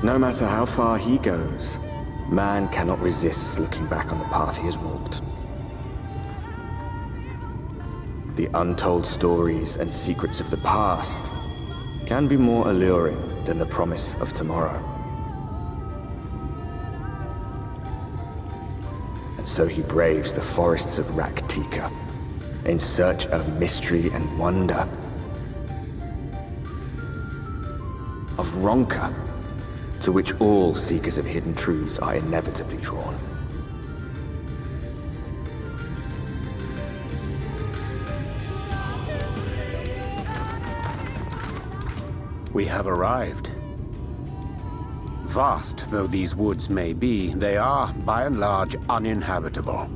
No matter how far he goes, man cannot resist looking back on the path he has walked. The untold stories and secrets of the past can be more alluring than the promise of tomorrow. And so he braves the forests of Raktika in search of mystery and wonder. Of Ronka, to which all seekers of hidden truths are inevitably drawn. We have arrived. Vast though these woods may be, they are, by and large, uninhabitable.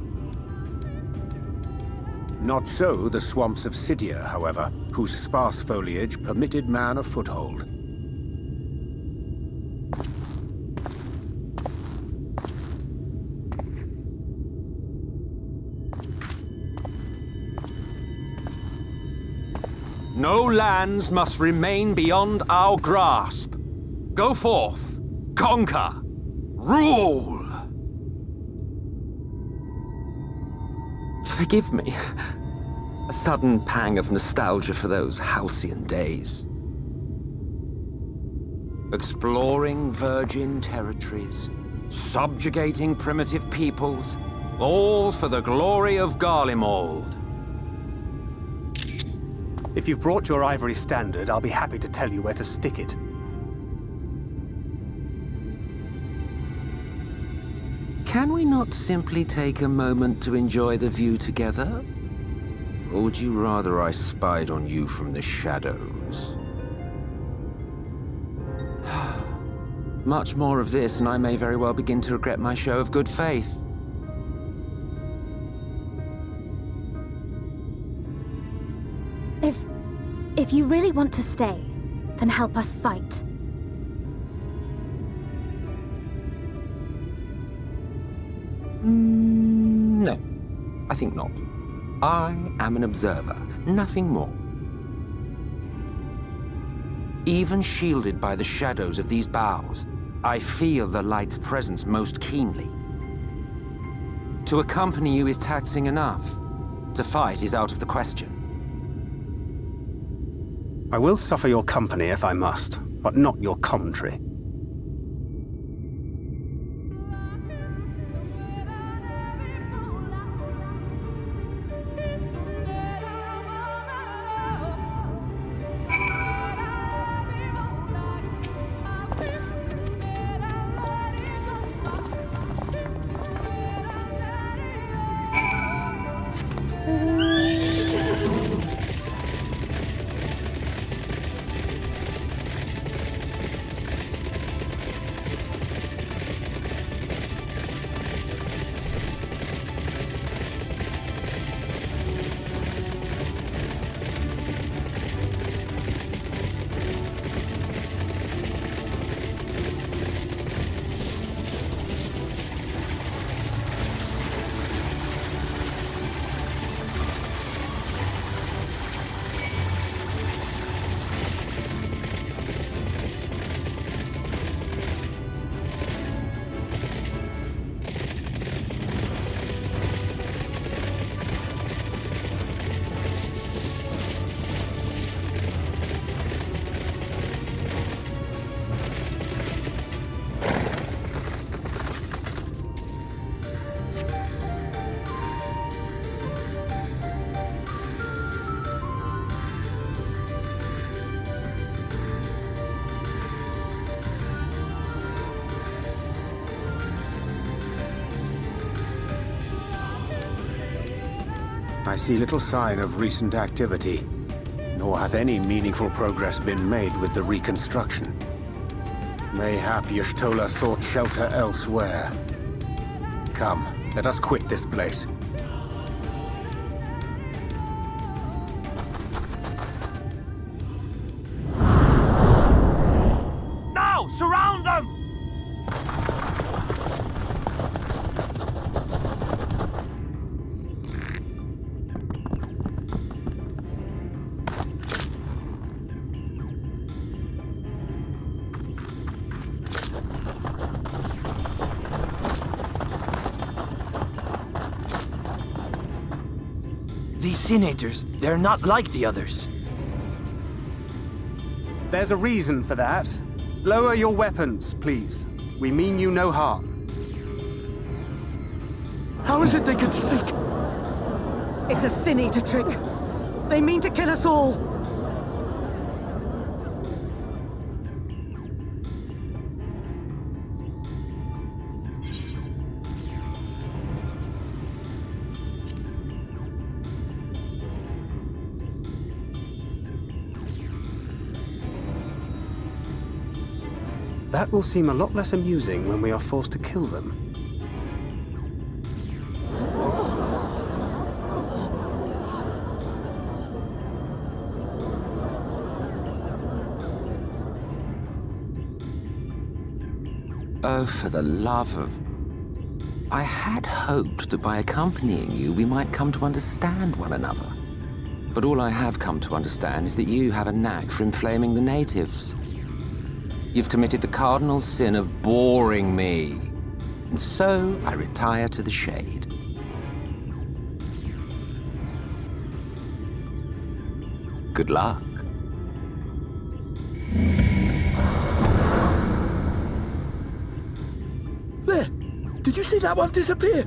Not so the swamps of Sidia, however, whose sparse foliage permitted man a foothold. No lands must remain beyond our grasp. Go forth, conquer, rule! Forgive me. A sudden pang of nostalgia for those halcyon days. Exploring virgin territories, subjugating primitive peoples, all for the glory of Garlemald. If you've brought your ivory standard, I'll be happy to tell you where to stick it. Can we not simply take a moment to enjoy the view together? Or would you rather I spied on you from the shadows? Much more of this, and I may very well begin to regret my show of good faith. If you really want to stay, then help us fight. No, I think not. I am an observer, nothing more. Even shielded by the shadows of these boughs, I feel the light's presence most keenly. To accompany you is taxing enough. To fight is out of the question. I will suffer your company if I must, but not your commentary. I see little sign of recent activity, nor hath any meaningful progress been made with the reconstruction. Mayhap Y'shtola sought shelter elsewhere. Come, let us quit this place. Now, surround them! These senators, they're not like the others. There's a reason for that. Lower your weapons, please. We mean you no harm. How is it they can speak? It's a Sin Eater trick. They mean to kill us all. That will seem a lot less amusing when we are forced to kill them. Oh, for the love of... I had hoped that by accompanying you, we might come to understand one another. But all I have come to understand is that you have a knack for inflaming the natives. You've committed the cardinal sin of boring me. And so I retire to the shade. Good luck. There! Did you see that one disappear?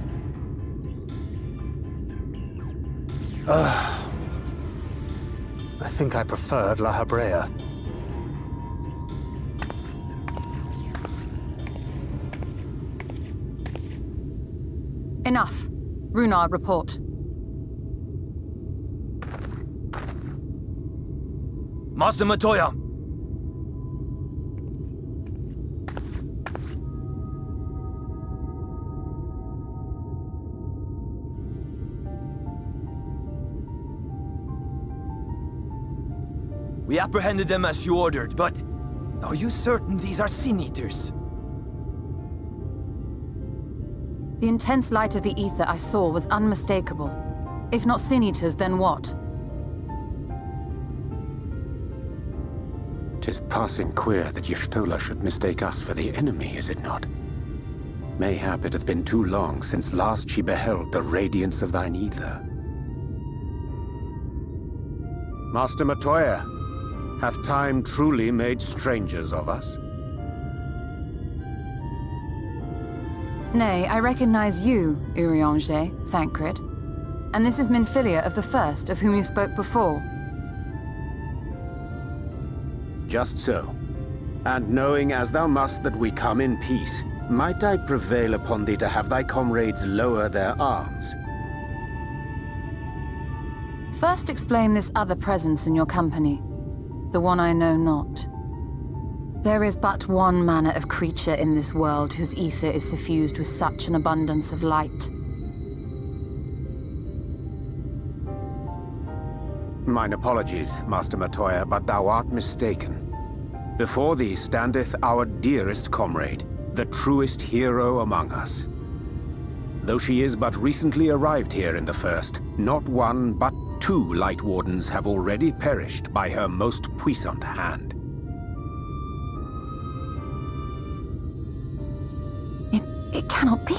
I think I preferred La Habrea. Enough. Runard, report. Master Matoya! We apprehended them as you ordered, but are you certain these are Sin Eaters? The intense light of the ether I saw was unmistakable. If not Sin Eaters, then what? 'Tis passing queer that Y'shtola should mistake us for the enemy, is it not? Mayhap it hath been too long since last she beheld the radiance of thine ether. Master Matoya, hath time truly made strangers of us? Nay, I recognize you, Urianger, Thancred. And this is Minfilia of the First, of whom you spoke before. Just so. And knowing as thou must that we come in peace, might I prevail upon thee to have thy comrades lower their arms? First explain this other presence in your company. The one I know not. There is but one manner of creature in this world whose ether is suffused with such an abundance of light. Mine apologies, Master Matoya, but thou art mistaken. Before thee standeth our dearest comrade, the truest hero among us. Though she is but recently arrived here in the First, not one but 2 Light Wardens have already perished by her most puissant hand. It cannot be.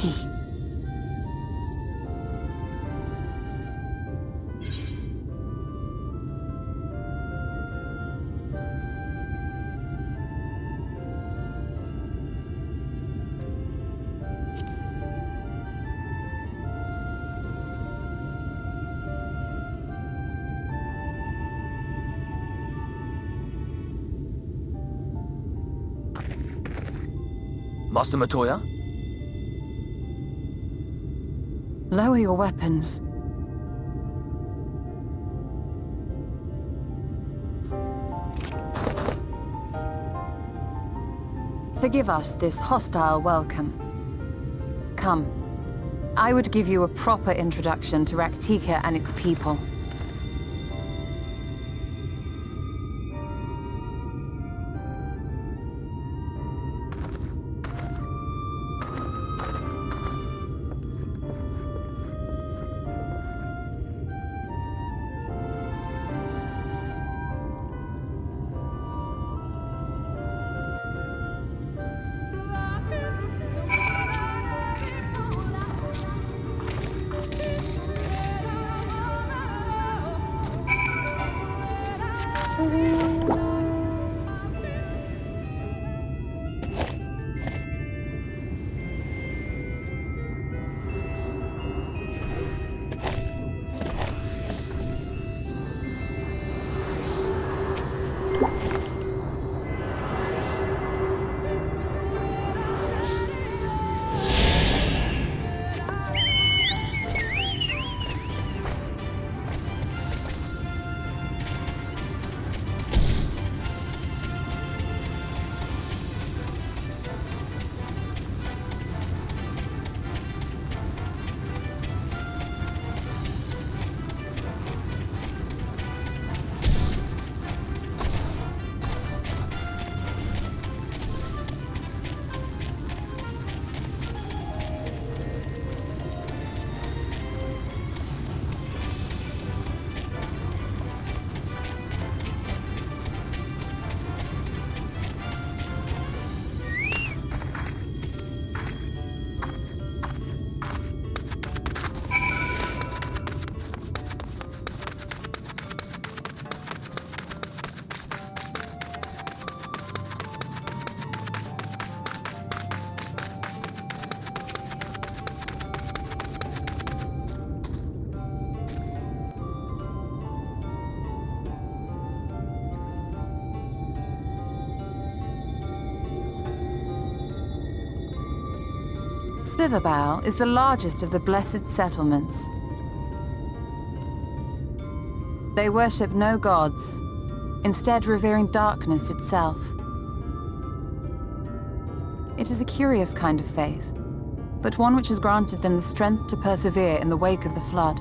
Master Matoya? Lower your weapons. Forgive us this hostile welcome. Come. I would give you a proper introduction to Raktika and its people. Slitherbow is the largest of the blessed settlements. They worship no gods, instead revering darkness itself. It is a curious kind of faith, but one which has granted them the strength to persevere in the wake of the flood.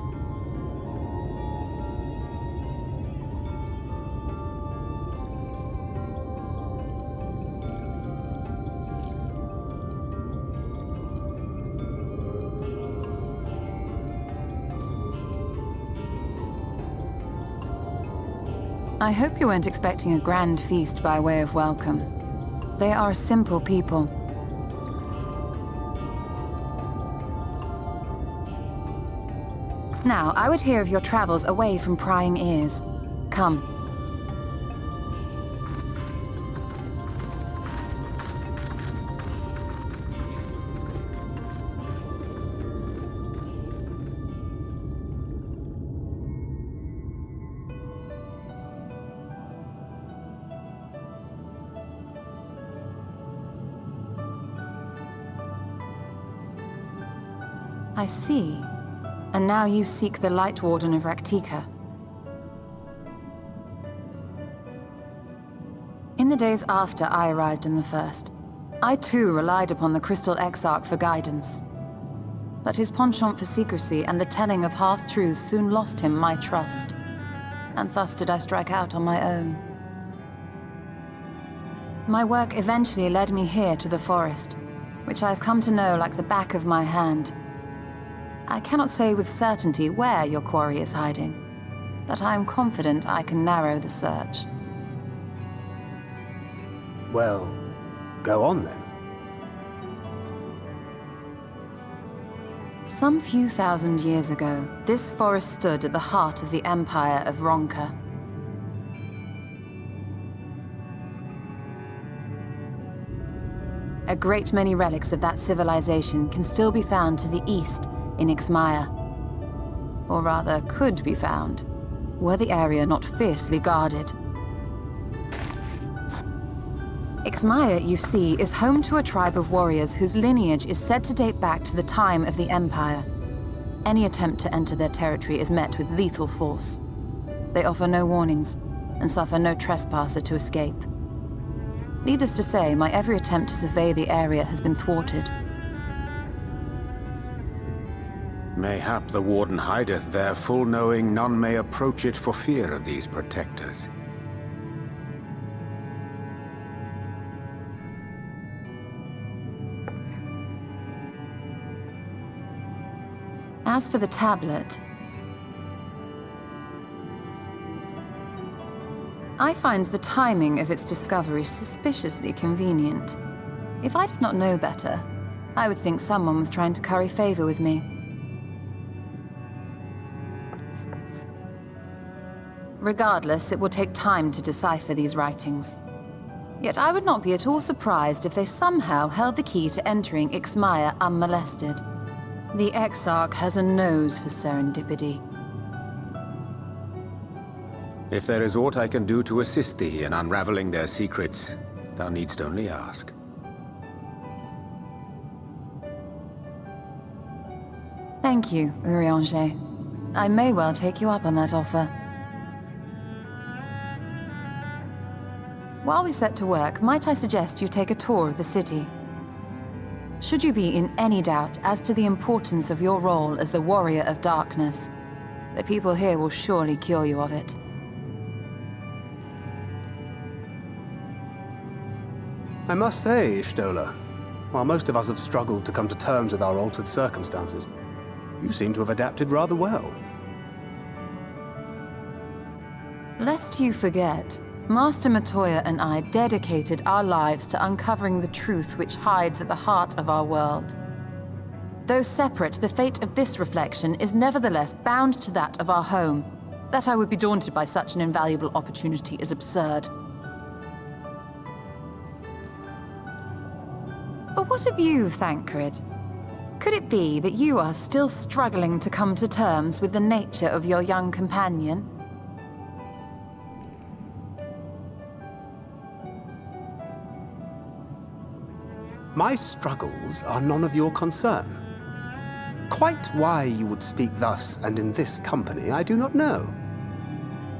I hope you weren't expecting a grand feast by way of welcome. They are a simple people. Now, I would hear of your travels away from prying ears. Come. I see. And now you seek the Light Warden of Raktika. In the days after I arrived in the First, I too relied upon the Crystal Exarch for guidance. But his penchant for secrecy and the telling of half-truths soon lost him my trust. And thus did I strike out on my own. My work eventually led me here to the forest, which I have come to know like the back of my hand. I cannot say with certainty where your quarry is hiding, but I am confident I can narrow the search. Well, go on then. Some few thousand years ago, this forest stood at the heart of the Empire of Ronka. A great many relics of that civilization can still be found to the east in Ixmaya. Or rather, could be found, were the area not fiercely guarded. Ixmaya, you see, is home to a tribe of warriors whose lineage is said to date back to the time of the Empire. Any attempt to enter their territory is met with lethal force. They offer no warnings, and suffer no trespasser to escape. Needless to say, my every attempt to survey the area has been thwarted. Mayhap the Warden hideth there, full knowing none may approach it for fear of these protectors. As for the tablet, I find the timing of its discovery suspiciously convenient. If I did not know better, I would think someone was trying to curry favor with me. Regardless, it will take time to decipher these writings. Yet I would not be at all surprised if they somehow held the key to entering Ixmaya unmolested. The Exarch has a nose for serendipity. If there is aught I can do to assist thee in unraveling their secrets, thou needst only ask. Thank you, Urianger. I may well take you up on that offer. While we set to work, might I suggest you take a tour of the city? Should you be in any doubt as to the importance of your role as the Warrior of Darkness, the people here will surely cure you of it. I must say, Stola, while most of us have struggled to come to terms with our altered circumstances, you seem to have adapted rather well. Lest you forget, Master Matoya and I dedicated our lives to uncovering the truth which hides at the heart of our world. Though separate, the fate of this reflection is nevertheless bound to that of our home. That I would be daunted by such an invaluable opportunity is absurd. But what of you, Thancred? Could it be that you are still struggling to come to terms with the nature of your young companion? My struggles are none of your concern. Quite why you would speak thus and in this company, I do not know.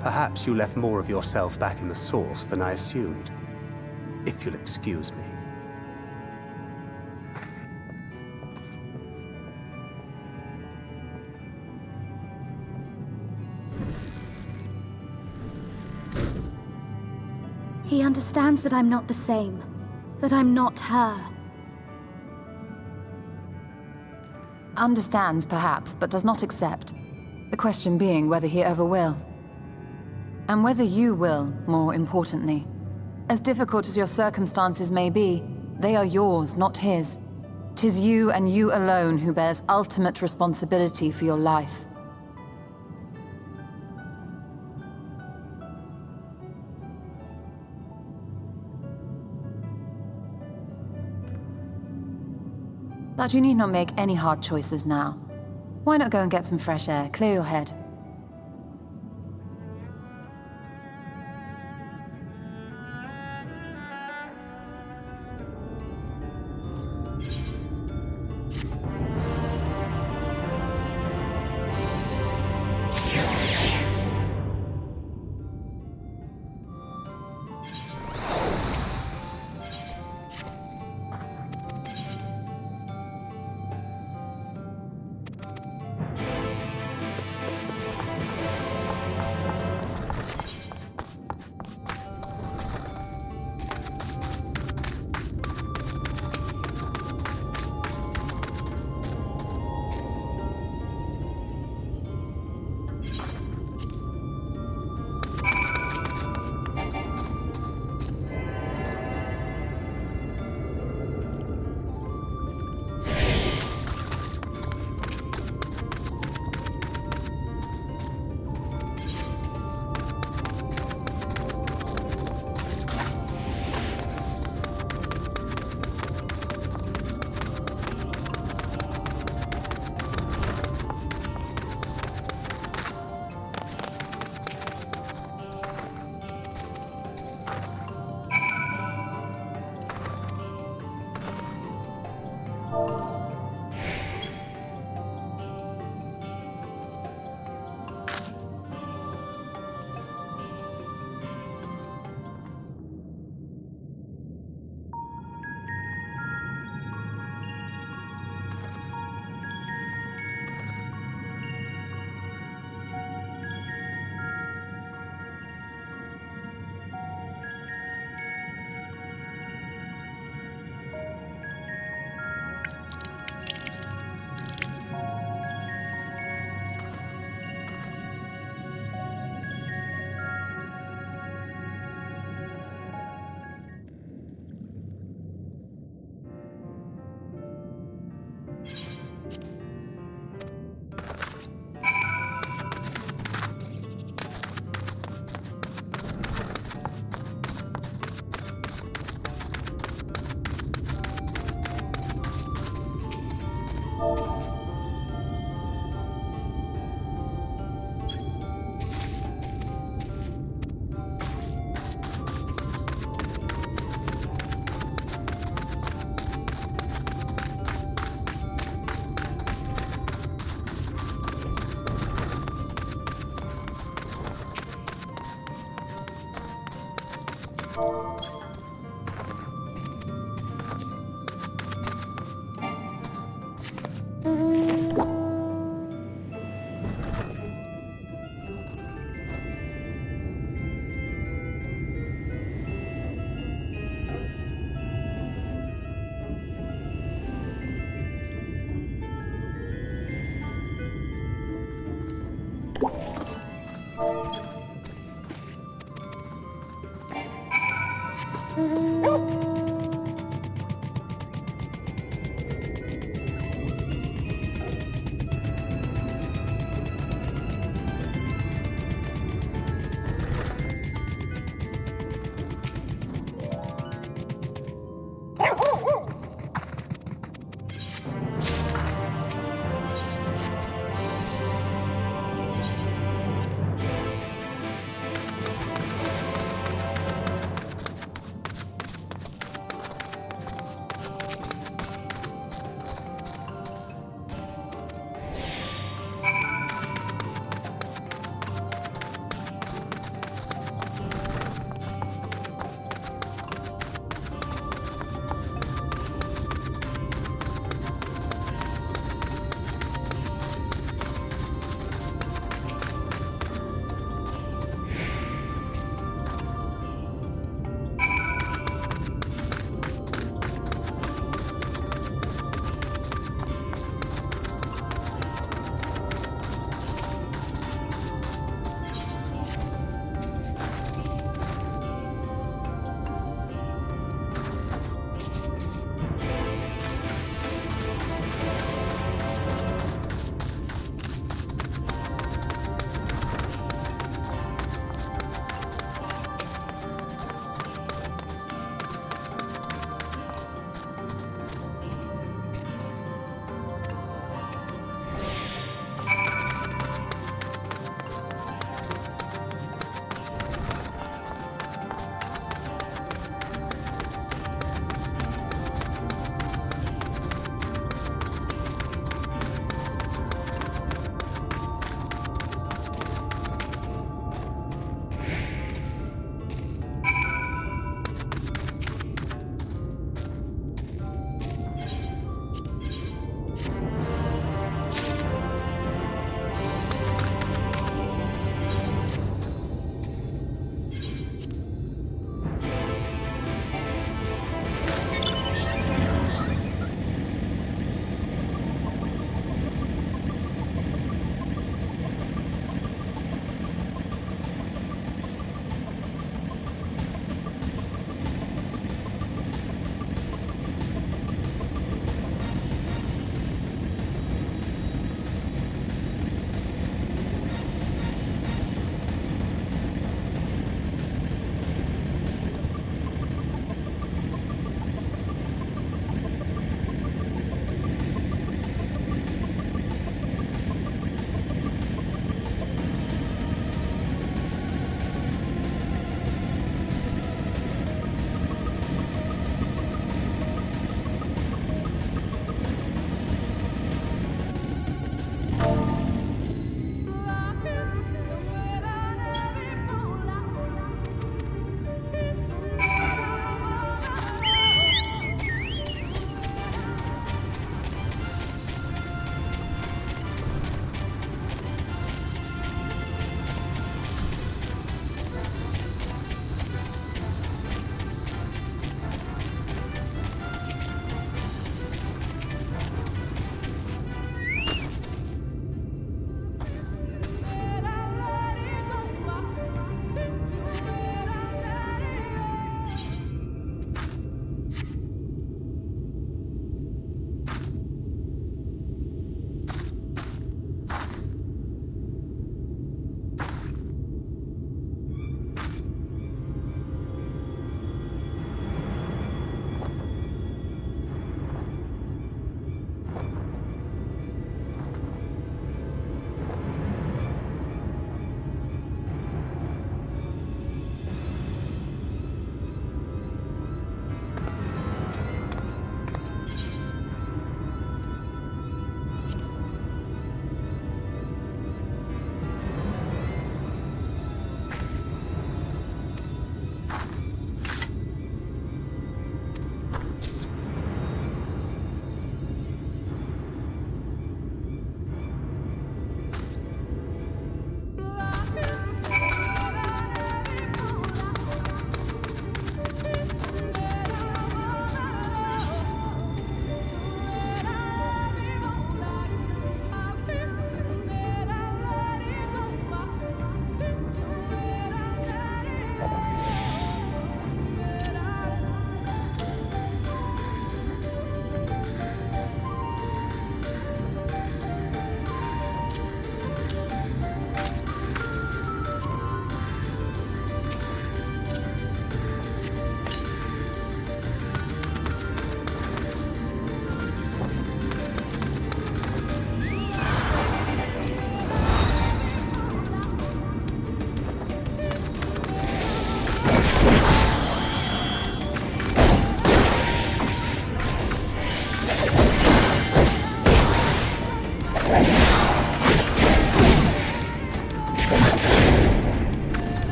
Perhaps you left more of yourself back in the source than I assumed. If you'll excuse me. He understands that I'm not the same. That I'm not her. Understands, perhaps, but does not accept. The question being whether he ever will. And whether you will, more importantly. As difficult as your circumstances may be, they are yours, not his. 'Tis you and you alone who bears ultimate responsibility for your life. But you need not make any hard choices now. Why not go and get some fresh air, clear your head?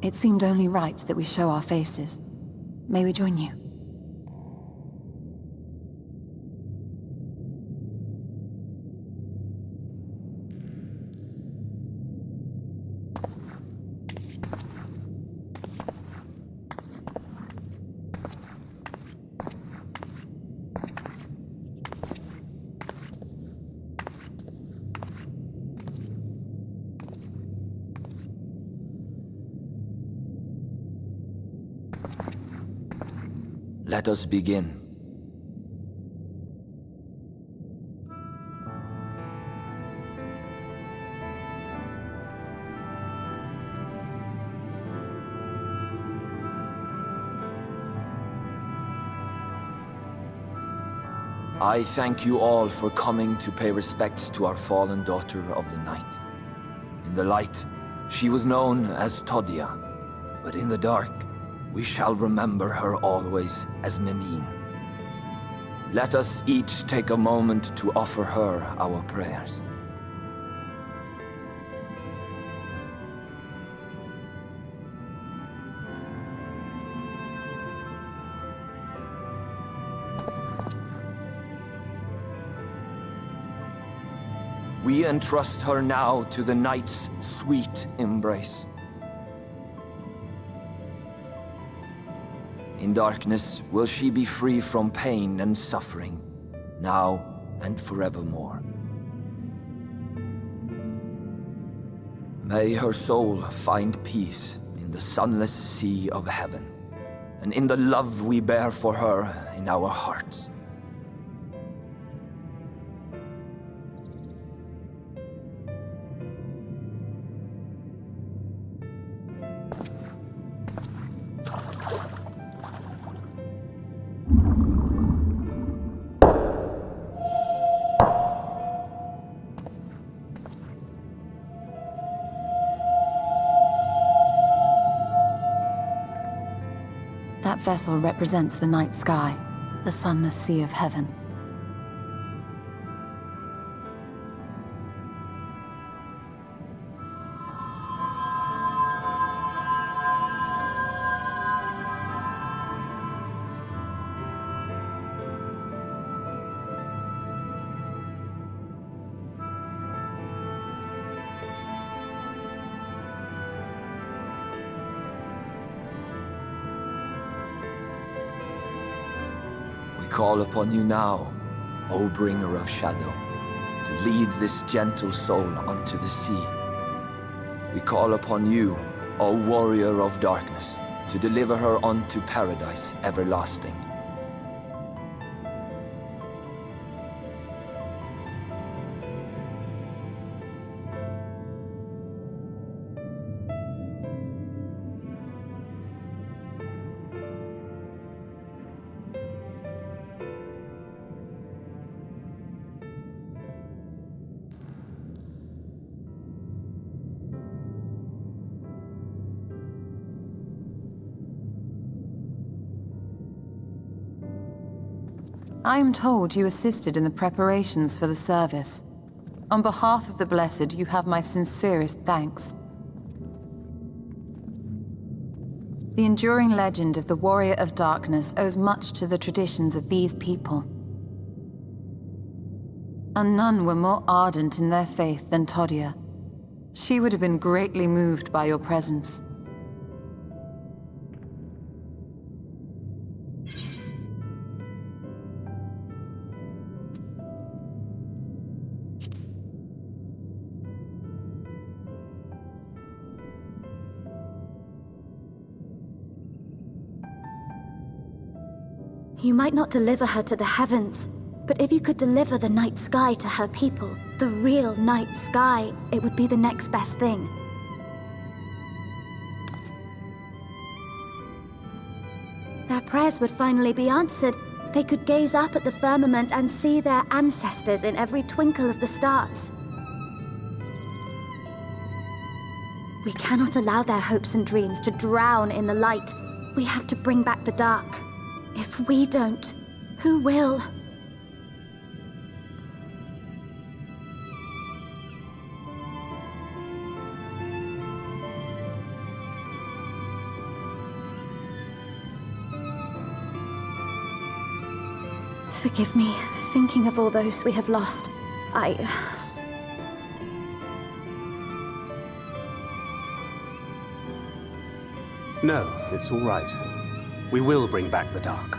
It seemed only right that we show our faces. May we join you? Let us begin. I thank you all for coming to pay respects to our fallen daughter of the night. In the light, she was known as Todia, but in the dark, we shall remember her always as Menine. Let us each take a moment to offer her our prayers. We entrust her now to the night's sweet embrace. In darkness will she be free from pain and suffering, now and forevermore. May her soul find peace in the sunless sea of heaven, and in the love we bear for her in our hearts. That vessel represents the night sky, the sunless sea of heaven. We call upon you now, O bringer of shadow, to lead this gentle soul unto the sea. We call upon you, O warrior of darkness, to deliver her unto paradise everlasting. I am told you assisted in the preparations for the service. On behalf of the Blessed, you have my sincerest thanks. The enduring legend of the Warrior of Darkness owes much to the traditions of these people. And none were more ardent in their faith than Todia. She would have been greatly moved by your presence. You might not deliver her to the heavens, but if you could deliver the night sky to her people, the real night sky, it would be the next best thing. Their prayers would finally be answered. They could gaze up at the firmament and see their ancestors in every twinkle of the stars. We cannot allow their hopes and dreams to drown in the light. We have to bring back the dark. If we don't, who will? Forgive me, thinking of all those we have lost. No, it's all right. We will bring back the dark.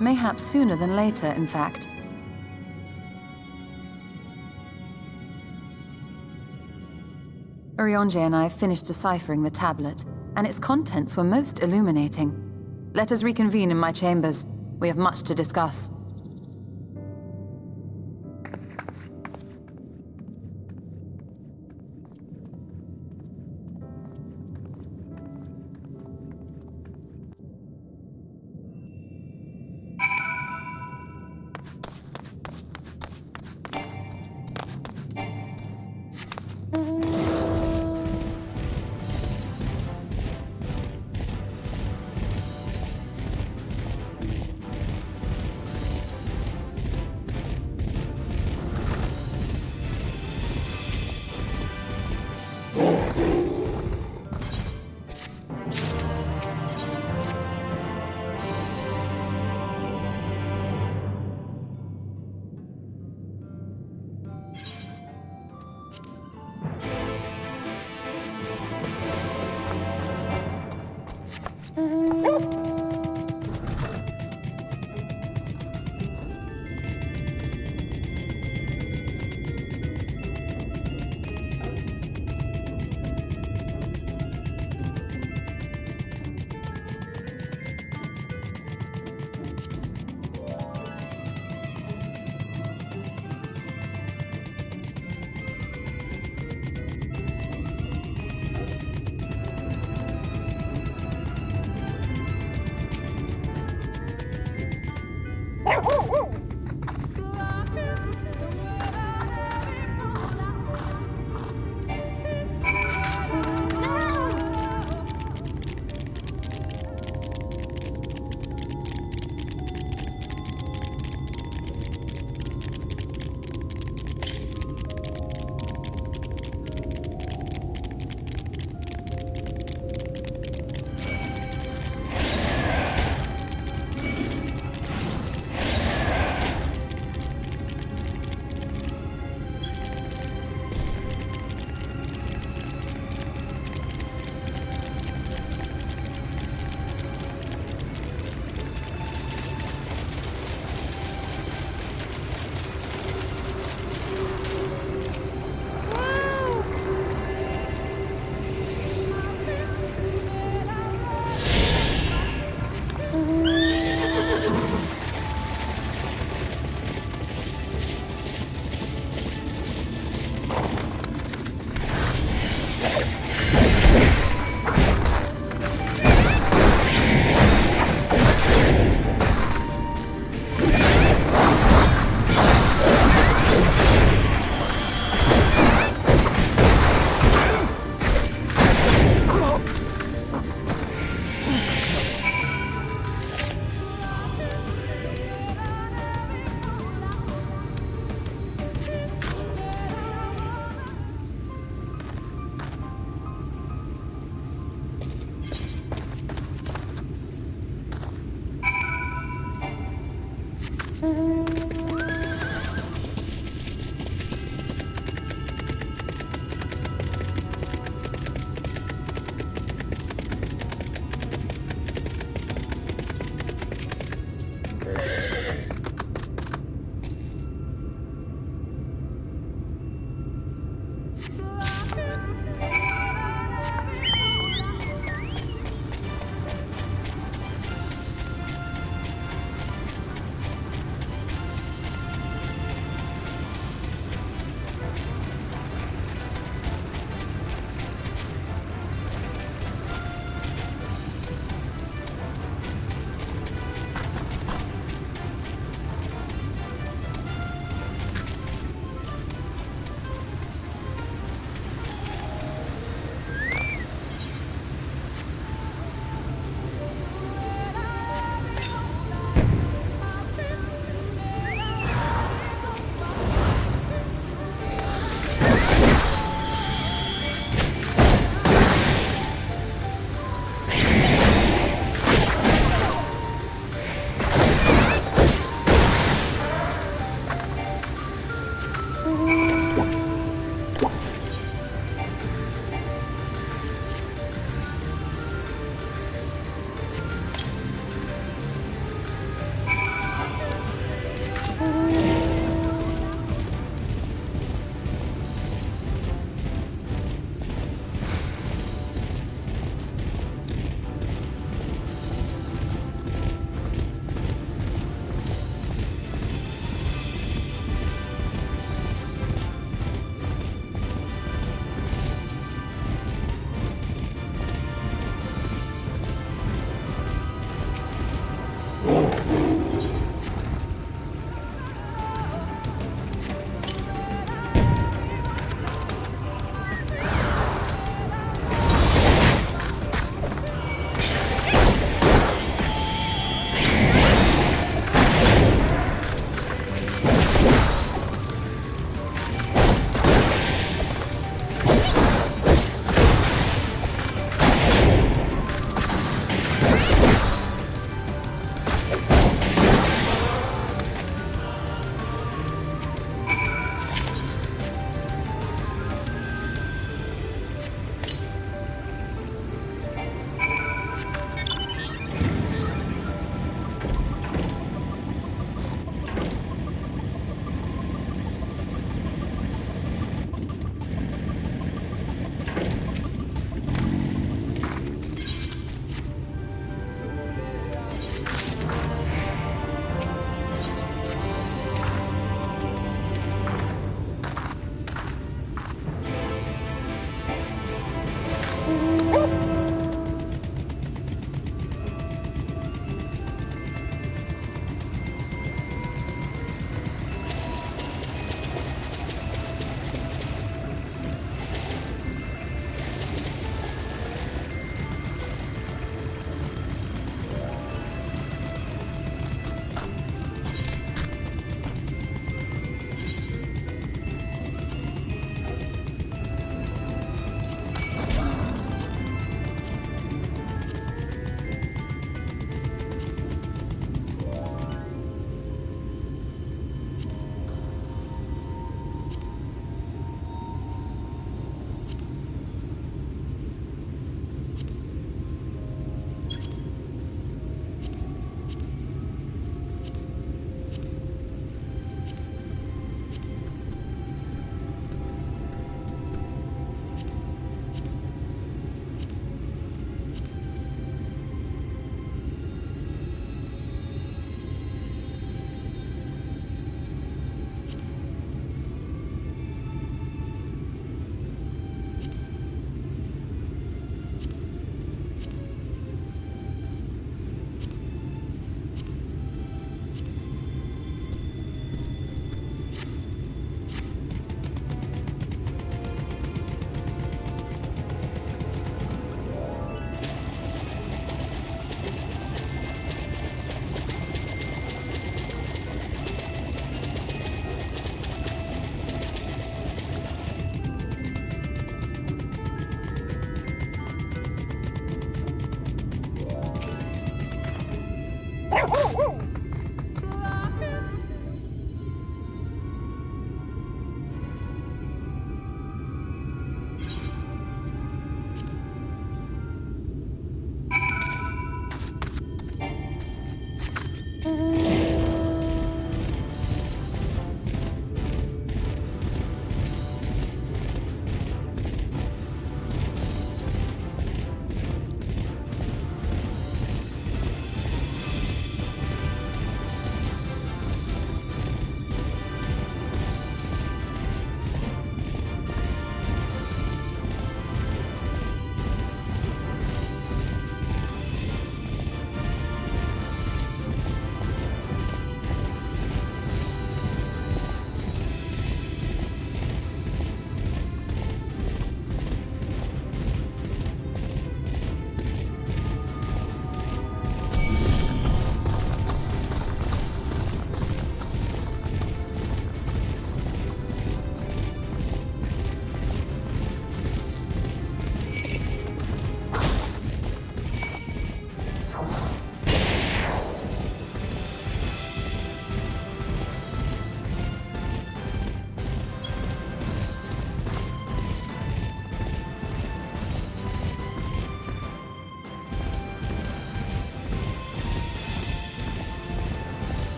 Mayhaps sooner than later, in fact. Urianger and I have finished deciphering the tablet, and its contents were most illuminating. Let us reconvene in my chambers. We have much to discuss.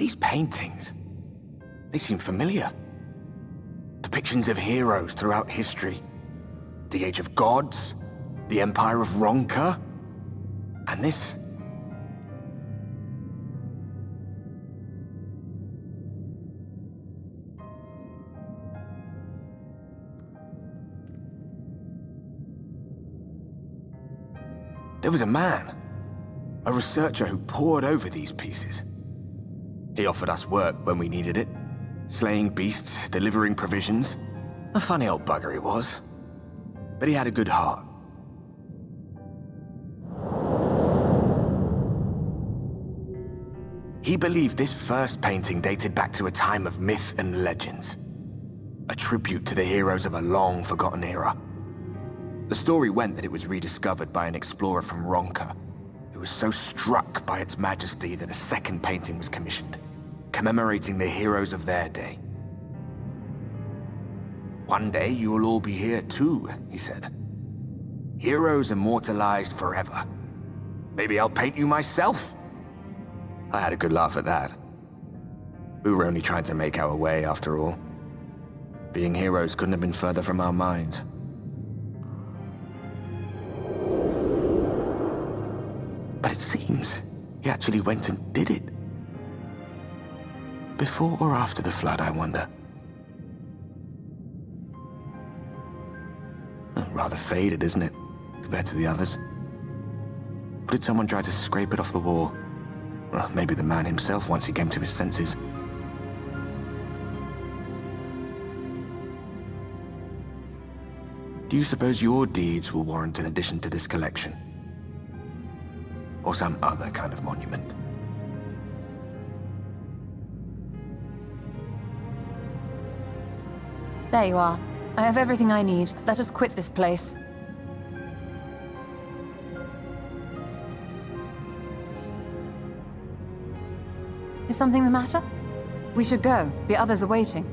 these paintings, they seem familiar. Depictions of heroes throughout history. The Age of Gods, the Empire of Ronka, and this. There was a man, a researcher who pored over these pieces. He offered us work when we needed it, slaying beasts, delivering provisions. A funny old bugger he was, but he had a good heart. He believed this first painting dated back to a time of myth and legends, a tribute to the heroes of a long-forgotten era. The story went that it was rediscovered by an explorer from Ronka, who was so struck by its majesty that a second painting was commissioned, commemorating the heroes of their day. "One day you will all be here too," he said. "Heroes immortalized forever. Maybe I'll paint you myself?" I had a good laugh at that. We were only trying to make our way after all. Being heroes couldn't have been further from our minds. But it seems he actually went and did it. Before or after the flood, I wonder. Rather faded, isn't it, compared to the others? Or did someone try to scrape it off the wall? Well, maybe the man himself once he came to his senses. Do you suppose your deeds will warrant an addition to this collection? Or some other kind of monument? There you are. I have everything I need. Let us quit this place. Is something the matter? We should go. The others are waiting.